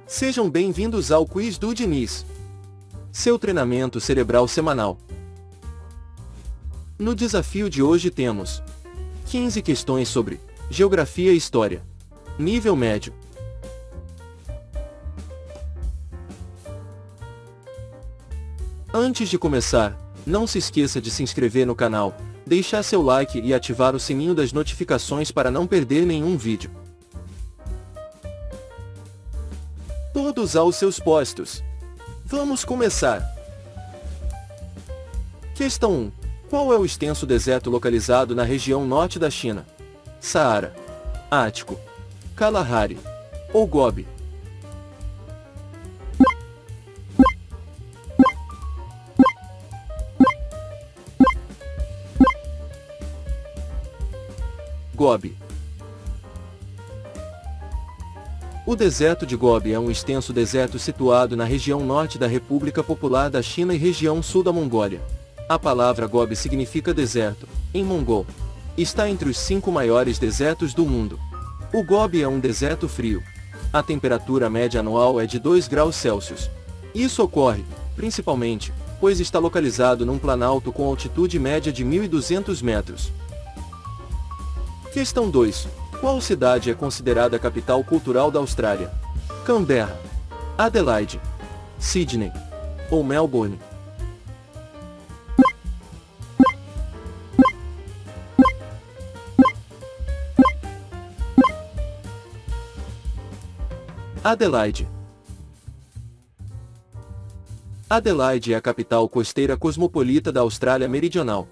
Sejam bem-vindos ao Quiz do Diniz, seu treinamento cerebral semanal. No desafio de hoje temos 15 questões sobre Geografia e História, nível médio. Antes de começar, não se esqueça de se inscrever no canal, deixar seu like e ativar o sininho das notificações para não perder nenhum vídeo. Todos aos seus postos. Vamos começar. Questão 1. Qual é o extenso deserto localizado na região norte da China? Saara, Ático, Kalahari ou Gobi? Gobi. O deserto de Gobi é um extenso deserto situado na região norte da República Popular da China e região sul da Mongólia. A palavra Gobi significa deserto, em mongol. Está entre os 5 maiores desertos do mundo. O Gobi é um deserto frio. A temperatura média anual é de 2 graus Celsius. Isso ocorre, principalmente, pois está localizado num planalto com altitude média de 1.200 metros. Questão 2. Qual cidade é considerada a capital cultural da Austrália? Canberra, Adelaide, Sydney ou Melbourne? Adelaide. Adelaide é a capital costeira cosmopolita da Austrália Meridional.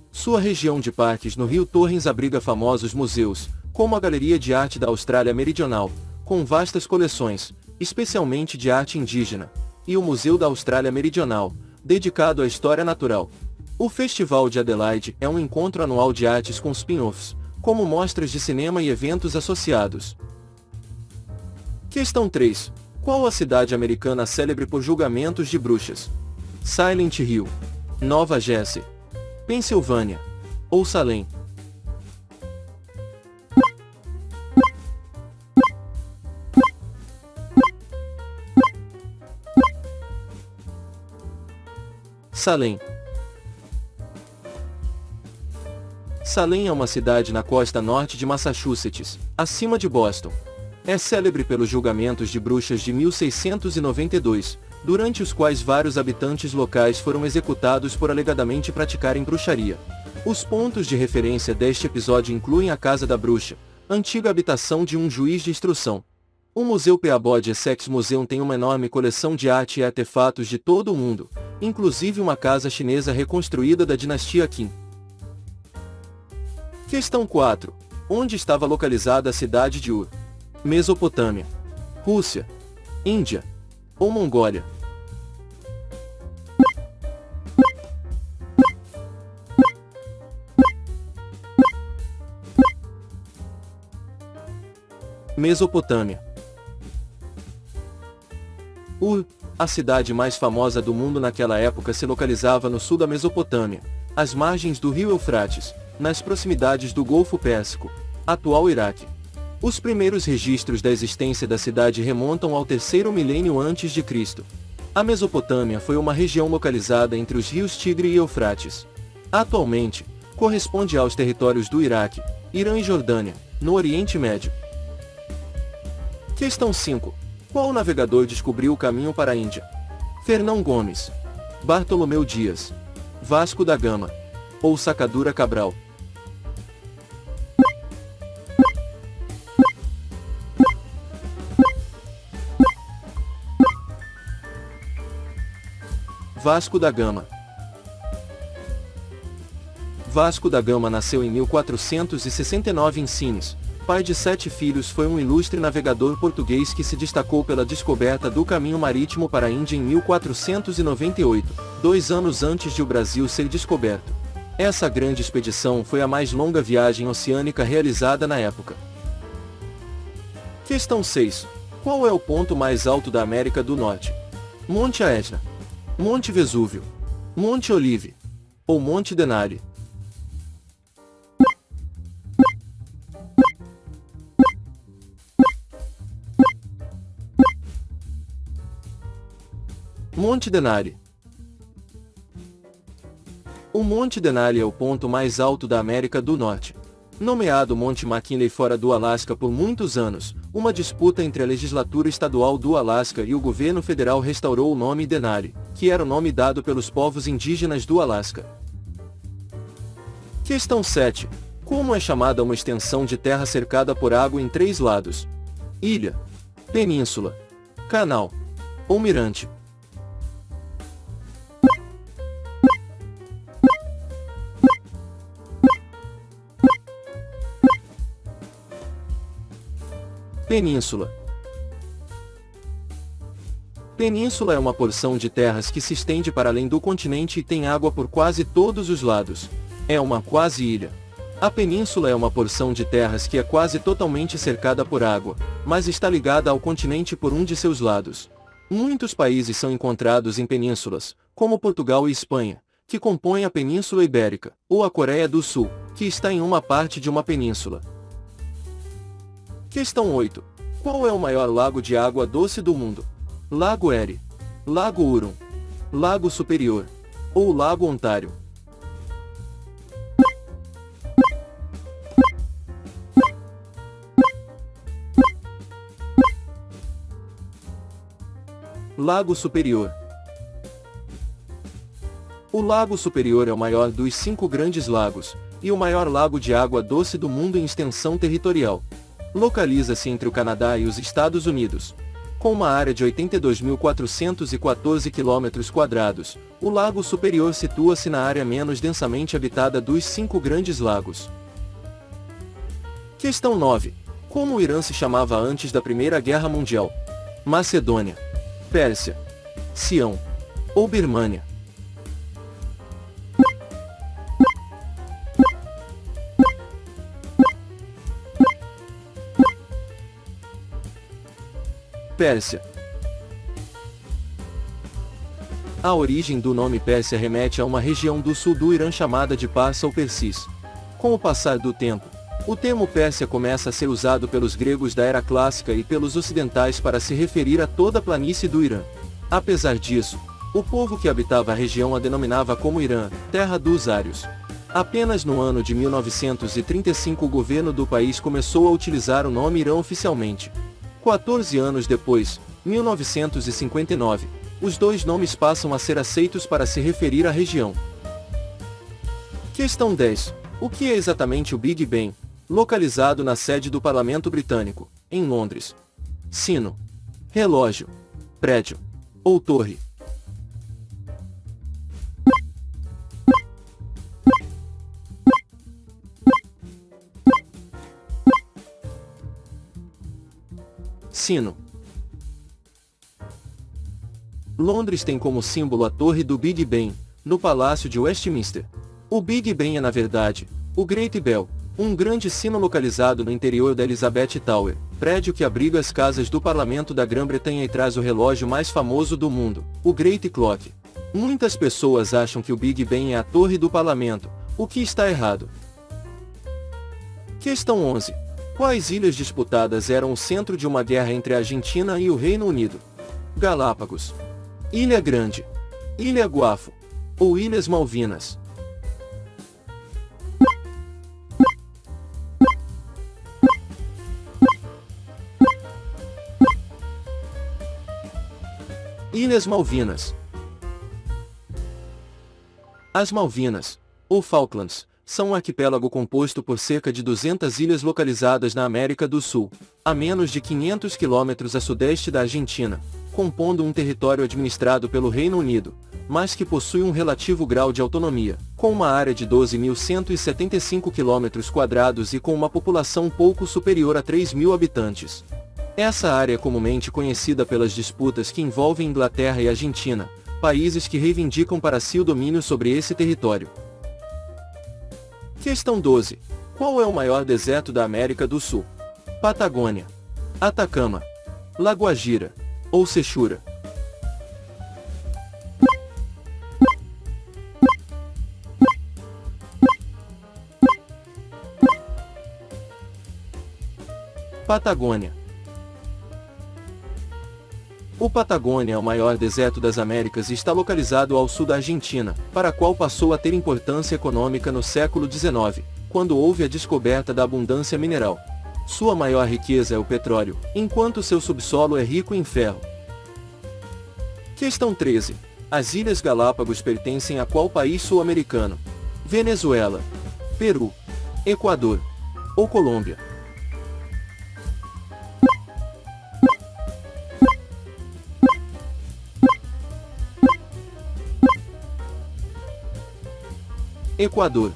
Sua região de parques no Rio Torrens abriga famosos museus, como a Galeria de Arte da Austrália Meridional, com vastas coleções, especialmente de arte indígena, e o Museu da Austrália Meridional, dedicado à história natural. O Festival de Adelaide é um encontro anual de artes com spin-offs, como mostras de cinema e eventos associados. Questão 3. Qual a cidade americana célebre por julgamentos de bruxas? Silent Hill, Nova Jersey, Pensilvânia ou Salem? Salem. Salem é uma cidade na costa norte de Massachusetts, acima de Boston. É célebre pelos julgamentos de bruxas de 1692, durante os quais vários habitantes locais foram executados por alegadamente praticarem bruxaria. Os pontos de referência deste episódio incluem a Casa da Bruxa, antiga habitação de um juiz de instrução. O Museu Peabody Essex Museum tem uma enorme coleção de arte e artefatos de todo o mundo, inclusive uma casa chinesa reconstruída da dinastia Qin. Questão 4. Onde estava localizada a cidade de Ur? Mesopotâmia, Rússia, Índia ou Mongólia? Mesopotâmia. Ur, a cidade mais famosa do mundo naquela época, se localizava no sul da Mesopotâmia, às margens do rio Eufrates, nas proximidades do Golfo Pérsico, atual Iraque. Os primeiros registros da existência da cidade remontam ao 3º milênio a.C. A Mesopotâmia foi uma região localizada entre os rios Tigre e Eufrates. Atualmente, corresponde aos territórios do Iraque, Irã e Jordânia, no Oriente Médio. Questão 5. Qual navegador descobriu o caminho para a Índia? Fernão Gomes, Bartolomeu Dias, Vasco da Gama ou Sacadura Cabral? Vasco da Gama. Vasco da Gama nasceu em 1469 em Sines. Pai de 7 filhos, foi um ilustre navegador português que se destacou pela descoberta do caminho marítimo para a Índia em 1498, 2 anos antes de o Brasil ser descoberto. Essa grande expedição foi a mais longa viagem oceânica realizada na época. Questão 6. Qual é o ponto mais alto da América do Norte? Monte Etna, Monte Vesúvio, Monte Olive ou Monte Denali? Monte Denali. O Monte Denali é o ponto mais alto da América do Norte. Nomeado Monte McKinley fora do Alasca por muitos anos, uma disputa entre a legislatura estadual do Alasca e o governo federal restaurou o nome Denali, que era o nome dado pelos povos indígenas do Alasca. Questão 7. Como é chamada uma extensão de terra cercada por água em 3 lados? Ilha, península, canal ou mirante? Península. Península é uma porção de terras que se estende para além do continente e tem água por quase todos os lados. É uma quase-ilha. A península é uma porção de terras que é quase totalmente cercada por água, mas está ligada ao continente por um de seus lados. Muitos países são encontrados em penínsulas, como Portugal e Espanha, que compõem a Península Ibérica, ou a Coreia do Sul, que está em uma parte de uma península. Questão 8. Qual é o maior lago de água doce do mundo? Lago Erie, Lago Huron, Lago Superior ou Lago Ontário? Lago Superior. O Lago Superior é o maior dos 5 grandes lagos, e o maior lago de água doce do mundo em extensão territorial. Localiza-se entre o Canadá e os Estados Unidos. Com uma área de 82.414 km², o Lago Superior situa-se na área menos densamente habitada dos 5 grandes lagos. Questão 9. Como o Irã se chamava antes da Primeira Guerra Mundial? Macedônia, Pérsia, Sião ou Birmânia? Pérsia. A origem do nome Pérsia remete a uma região do sul do Irã chamada de Parsa ou Persis. Com o passar do tempo, o termo Pérsia começa a ser usado pelos gregos da Era Clássica e pelos ocidentais para se referir a toda a planície do Irã. Apesar disso, o povo que habitava a região a denominava como Irã, terra dos Ários. Apenas no ano de 1935 o governo do país começou a utilizar o nome Irã oficialmente. 14 anos depois, 1959, os dois nomes passam a ser aceitos para se referir à região. Questão 10. O que é exatamente o Big Ben, localizado na sede do Parlamento Britânico, em Londres? Sino, relógio, prédio ou torre? Sino. Londres tem como símbolo a Torre do Big Ben, no Palácio de Westminster. O Big Ben é na verdade, o Great Bell, um grande sino localizado no interior da Elizabeth Tower, prédio que abriga as casas do Parlamento da Grã-Bretanha e traz o relógio mais famoso do mundo, o Great Clock. Muitas pessoas acham que o Big Ben é a Torre do Parlamento, o que está errado. Questão 11. Quais ilhas disputadas eram o centro de uma guerra entre a Argentina e o Reino Unido? Galápagos, Ilha Grande, Ilha Guafo ou Ilhas Malvinas? Ilhas Malvinas. As Malvinas, ou Falklands, são um arquipélago composto por cerca de 200 ilhas localizadas na América do Sul, a menos de 500 quilômetros a sudeste da Argentina, compondo um território administrado pelo Reino Unido, mas que possui um relativo grau de autonomia, com uma área de 12.175 km² e com uma população pouco superior a 3.000 habitantes. Essa área é comumente conhecida pelas disputas que envolvem Inglaterra e Argentina, países que reivindicam para si o domínio sobre esse território. Questão 12. Qual é o maior deserto da América do Sul? Patagônia, Atacama, Lagoajira ou Sechura? Patagônia. O Patagônia é o maior deserto das Américas e está localizado ao sul da Argentina, para a qual passou a ter importância econômica no século XIX, quando houve a descoberta da abundância mineral. Sua maior riqueza é o petróleo, enquanto seu subsolo é rico em ferro. Questão 13. As Ilhas Galápagos pertencem a qual país sul-americano? Venezuela, Peru, Equador ou Colômbia? Equador.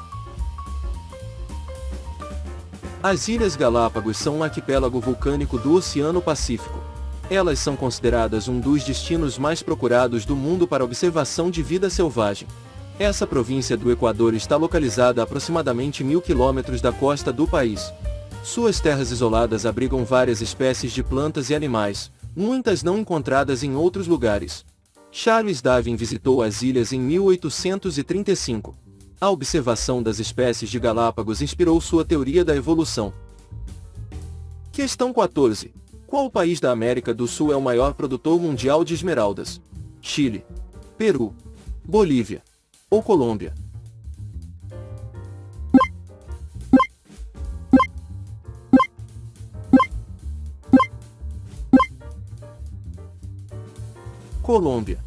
As Ilhas Galápagos são um arquipélago vulcânico do Oceano Pacífico. Elas são consideradas um dos destinos mais procurados do mundo para observação de vida selvagem. Essa província do Equador está localizada a aproximadamente 1000 quilômetros da costa do país. Suas terras isoladas abrigam várias espécies de plantas e animais, muitas não encontradas em outros lugares. Charles Darwin visitou as ilhas em 1835. A observação das espécies de Galápagos inspirou sua teoria da evolução. Questão 14. Qual país da América do Sul é o maior produtor mundial de esmeraldas? Chile, Peru, Bolívia ou Colômbia? Colômbia.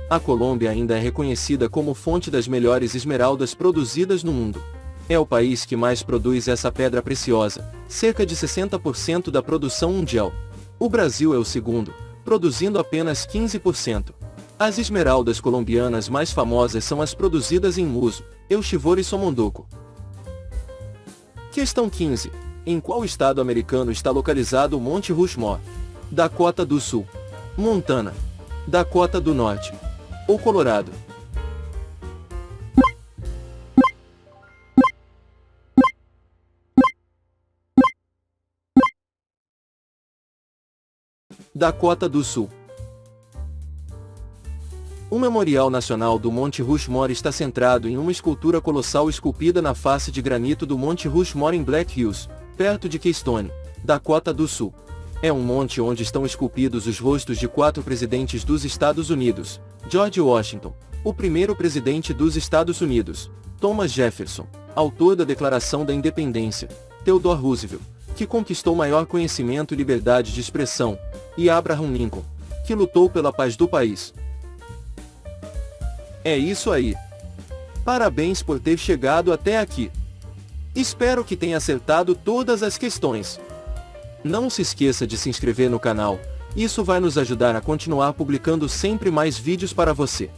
A Colômbia ainda é reconhecida como fonte das melhores esmeraldas produzidas no mundo. É o país que mais produz essa pedra preciosa, cerca de 60% da produção mundial. O Brasil é o segundo, produzindo apenas 15%. As esmeraldas colombianas mais famosas são as produzidas em Muso, Euchivor e Somondoco. Questão 15. Em qual estado americano está localizado o Monte Rushmore? Dakota do Sul, Montana, Dakota do Norte ou Colorado? Dakota do Sul. O Memorial Nacional do Monte Rushmore está centrado em uma escultura colossal esculpida na face de granito do Monte Rushmore em Black Hills, perto de Keystone, Dakota do Sul. É um monte onde estão esculpidos os rostos de 4 presidentes dos Estados Unidos: George Washington, o primeiro presidente dos Estados Unidos; Thomas Jefferson, autor da Declaração da Independência; Theodore Roosevelt, que conquistou maior conhecimento e liberdade de expressão; e Abraham Lincoln, que lutou pela paz do país. É isso aí. Parabéns por ter chegado até aqui. Espero que tenha acertado todas as questões. Não se esqueça de se inscrever no canal, isso vai nos ajudar a continuar publicando sempre mais vídeos para você.